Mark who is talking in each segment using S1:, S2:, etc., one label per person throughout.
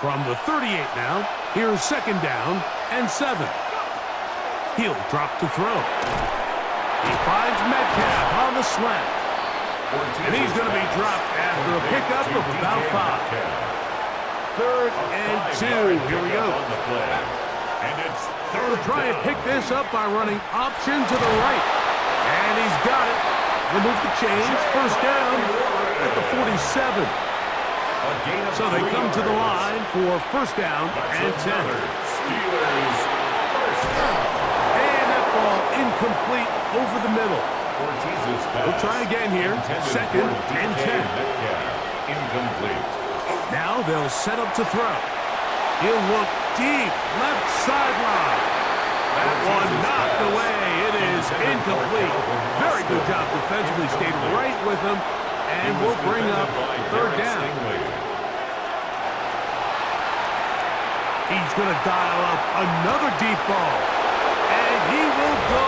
S1: From the 38 now, here's second down and 7. He'll drop to throw. He finds Metcalf on the slant. And he's going to be dropped after a pickup of about 5. 3rd and 2. Here we go. They'll try and pick this up by running option to the right. And he's got it. Remove the chains. First down at the 47. So they come to the line for first down and 10. And that ball incomplete over the middle. We'll try again here. Second and 10.
S2: Incomplete.
S1: Now they'll set up to throw. He'll look deep, left sideline. That one knocked away. It is incomplete. Very good job defensively. Stayed right with him. And we'll bring up third down. He's going to dial up another deep ball. And he will go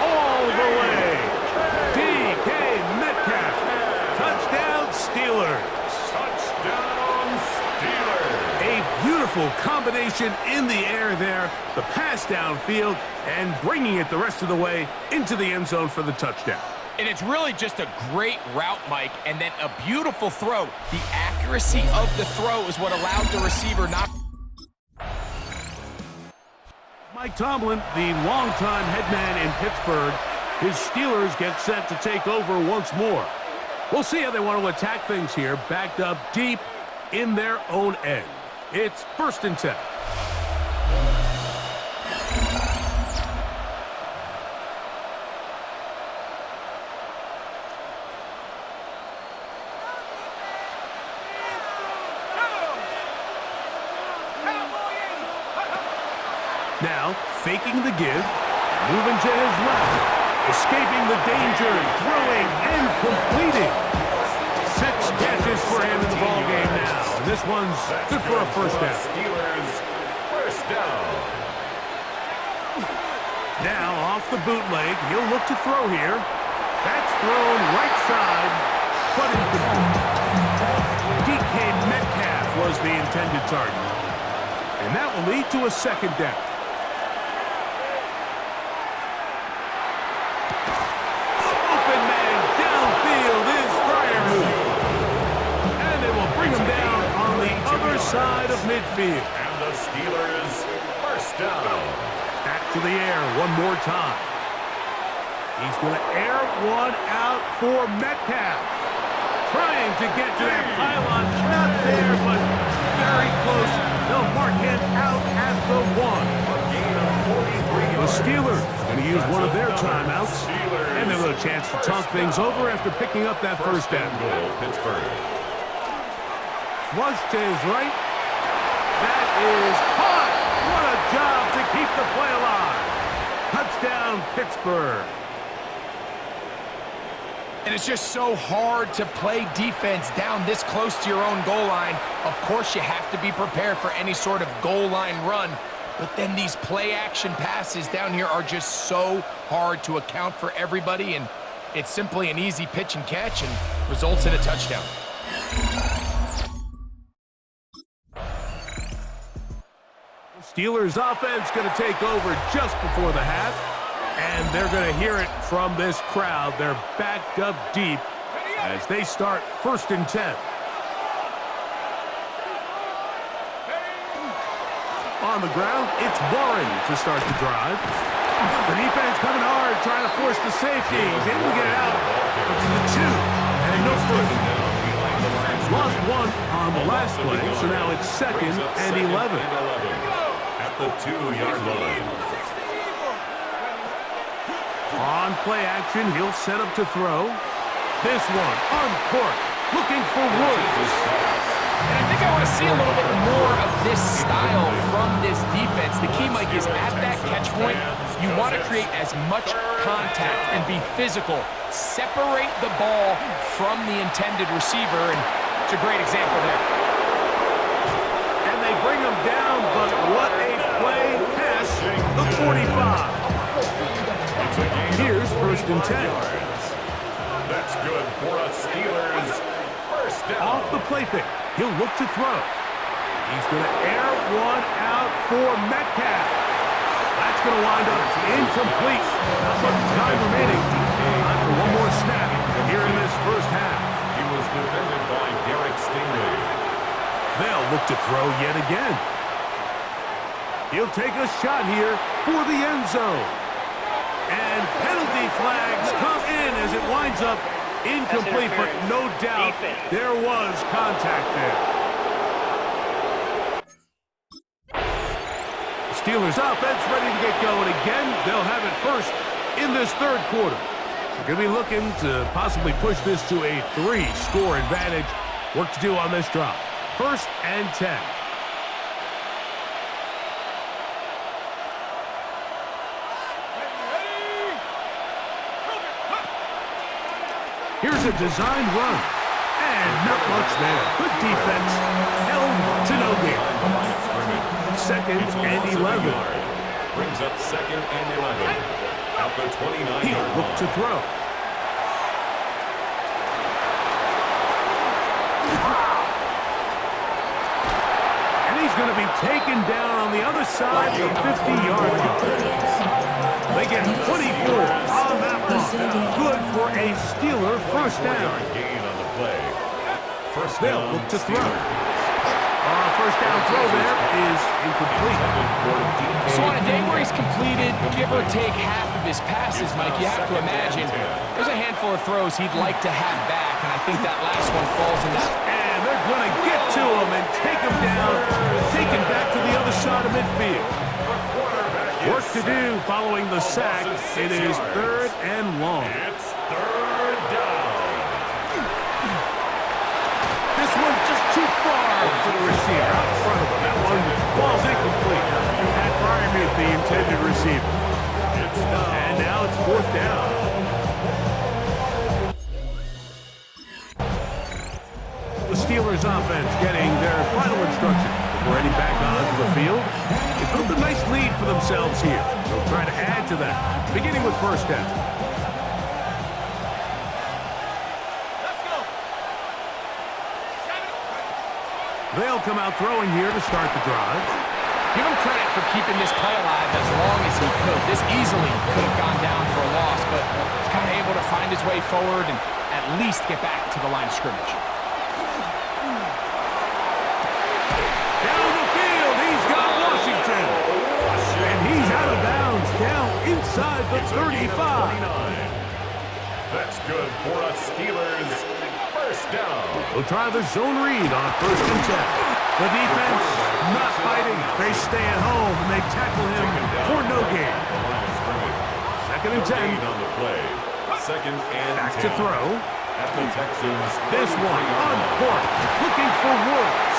S1: all the way. DK Metcalf. Touchdown, Steelers.
S2: Touchdown, Steelers.
S1: A beautiful combination in the air there. The pass downfield and bringing it the rest of the way into the end zone for the touchdown.
S3: And it's really just a great route, Mike, and then a beautiful throw. The accuracy of the throw is what allowed the receiver not...
S1: Mike Tomlin, the longtime head man in Pittsburgh, his Steelers get set to take over once more. We'll see how they want to attack things here, backed up deep in their own end. It's 1st and 10. Now, faking the give, moving to his left, escaping the danger, throwing and completing. 6 catches for him in the ballgame now. And this one's good for a first down.
S2: Steelers, first down.
S1: Now, off the bootleg, he'll look to throw here. That's thrown right side, but incomplete. DK Metcalf was the intended target. And that will lead to a second down. Side of midfield.
S2: And the Steelers first down.
S1: Back to the air one more time. He's going to air one out for Metcalf. Trying to get to that pylon. Not there, but very close. They'll mark him out at the 1. The Steelers going to use one of their timeouts. And they'll have a chance to talk things over after picking up that first down.
S2: Pittsburgh.
S1: Flush to his right. That is caught. What a job to keep the play alive. Touchdown, Pittsburgh.
S3: And it's just so hard to play defense down this close to your own goal line. Of course, you have to be prepared for any sort of goal line run. But then these play-action passes down here are just so hard to account for everybody. And it's simply an easy pitch and catch and results in a touchdown.
S1: Steelers offense going to take over just before the half, and they're going to hear it from this crowd. They're backed up deep as they start 1st and 10. On the ground, it's Warren to start the drive. The defense coming hard, trying to force the safety. He's able to get it out, but to the 2, and no further. Lost 1 on the last play, so now it's 2nd and 11.
S2: The 2-yard line.
S1: On play action, he'll set up to throw. This one, uncorked, looking for Woods.
S3: And I think I want to see a little bit more of this style from this defense. The key, Mike, is at that catch point, you want to create as much contact and be physical. Separate the ball from the intended receiver, and it's a great example there.
S1: And they bring him down, but what a play pass, the 45. Here's 1st and 10.
S2: That's good for a Steelers first down.
S1: Off the play fake, he'll look to throw. He's going to air one out for Metcalf. That's going to wind up incomplete. Not much time remaining. Time for one more snap here in this first half.
S2: He was defended by Derek Stingley.
S1: They'll look to throw yet again. He'll take a shot here for the end zone. And penalty flags come in as it winds up incomplete, but no doubt there was contact there. The Steelers offense ready to get going again. They'll have it first in this third quarter. They're going to be looking to possibly push this to a 3-score advantage. Work to do on this drive. 1st and 10. Here's a designed run. And not much there. Good defense. Held to no gain. 2nd and 11.
S2: Brings up 2nd and 11. At the 29.
S1: He'll look to throw. And he's going to be taken down on the other side of the 50-yard line. They get 24 on that one. Good for a Steeler first down.
S2: Gain on the play. First
S1: They'll
S2: down.
S1: look to throw. First down throw there is incomplete.
S3: So on a day where he's completed, give or take half of his passes, Mike, you have to imagine there's a handful of throws he'd like to have back, and I think that last one falls in that.
S1: And they're going to get to him and take him down, take him back to the other side of midfield. Work to do following the sack. It is 3rd and long.
S2: It's 3rd down.
S1: This one just too far for the receiver out in front of him. That one falls incomplete. Pat Fryermuth, the intended receiver. And now it's 4th down. The Steelers offense getting their final instruction before heading back onto the field. They built a nice lead for themselves here. They'll try to add to that, beginning with 1st down. They'll come out throwing here to start the drive.
S3: Give him credit for keeping this play alive as long as he could. This easily could have gone down for a loss, but he's kind of able to find his way forward and at least get back to the line of scrimmage.
S1: Down the field, he's got Washington. And he's out of bounds, down inside the 35.
S2: That's good for a Steelers first down.
S1: They'll try the zone read on 1st and 10. The defense not fighting. They stay at home and they tackle him for no gain. 2nd and 10.
S2: On the play. 2nd and
S1: Back
S2: 10.
S1: to throw.
S2: At the Texans.
S1: This one on court, looking for Woods.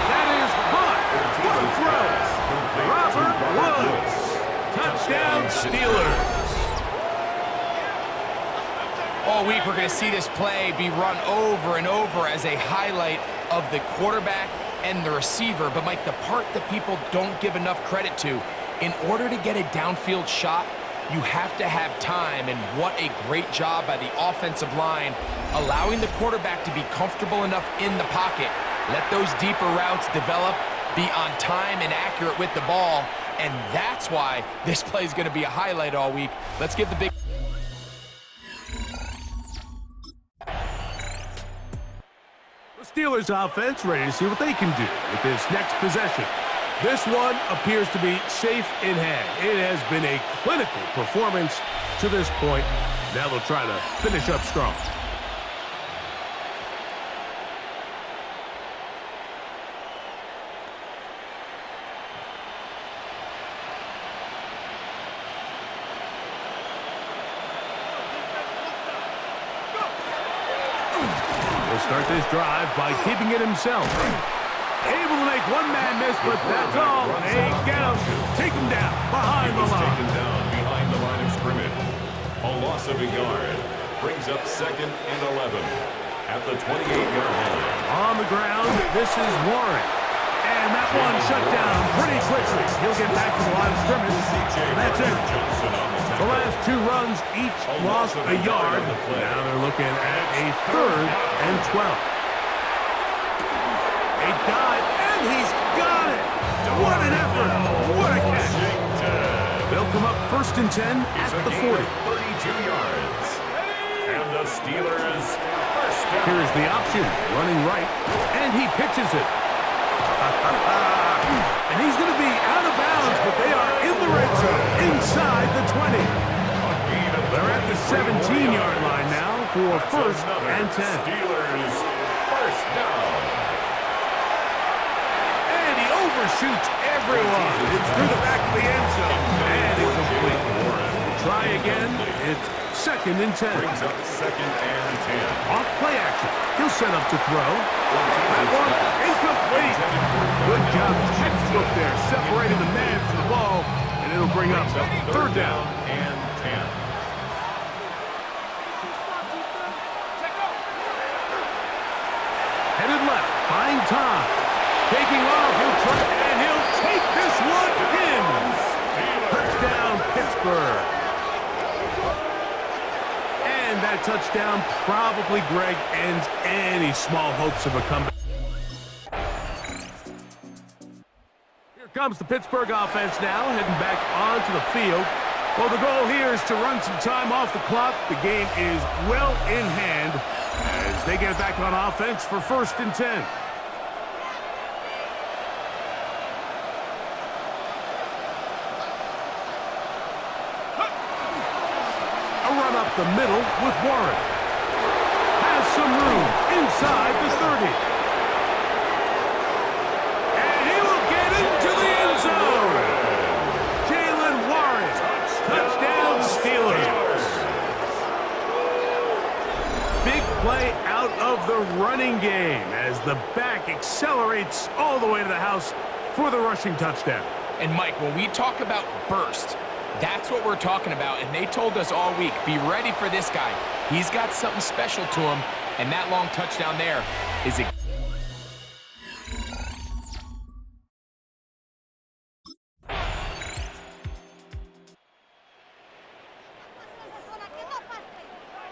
S1: That is caught. What a throw. Robert Woods. Touchdown, Steelers.
S3: All week we're going to see this play be run over and over as a highlight of the quarterback and the receiver. But, Mike, the part that people don't give enough credit to, in order to get a downfield shot, you have to have time, and what a great job by the offensive line, allowing the quarterback to be comfortable enough in the pocket, let those deeper routes develop, be on time and accurate with the ball, and that's why this play is going to be a highlight all week. Let's give the big...
S1: Steelers offense ready to see what they can do with this next possession. This one appears to be safe in hand. It has been a clinical performance to this point. Now they'll try to finish up strong. He'll start this drive by keeping it himself. Able to make one man miss, but that's all. They get him. Take him down behind the line.
S2: Taken down behind the line of scrimmage. A loss of a yard. Brings up 2nd and 11 at the 28-yard line.
S1: On the ground, this is Warren. And that one shut down pretty quickly. He'll get back to the line of scrimmage. And that's it. The last 2 runs each lost a yard. Now they're looking at a 3rd and 12. A dive, and he's What an effort. What a catch. They'll come up 1st and 10 at the 40.
S2: 32 yards. And the Steelers first down.
S1: Here's the option, running right, and he pitches it. And he's going to be out of bounds, but they are in the red zone, inside the 20. They're at the 17-yard line now for 1st and 10.
S2: Steelers first down.
S1: And he overshoots everyone. It's through the back of the end zone. And incomplete. Try again. It's 2nd and 10.
S2: Brings up 2nd and 10.
S1: Off play action. He'll set up to throw. That one, incomplete. Good job. Textbook there, separating the man from the ball. And it'll bring up 3rd down
S2: and 10.
S1: Headed left, buying time. Taking off, he'll try, and he'll take this one in. Touchdown, Pittsburgh. And that touchdown probably, Greg, ends any small hopes of a comeback. Here comes the Pittsburgh offense now, heading back onto the field. Well, the goal here is to run some time off the clock. The game is well in hand as they get back on offense for 1st and 10. A run up the middle with Warren. Has some room inside the 30. And he will get into the end zone. Jalen Warren. Touchdown, Steelers. Big play out of the running game as the back accelerates all the way to the house for the rushing touchdown.
S3: And Mike, when we talk about burst, that's what we're talking about, and they told us all week, be ready for this guy. He's got something special to him, and that long touchdown there is a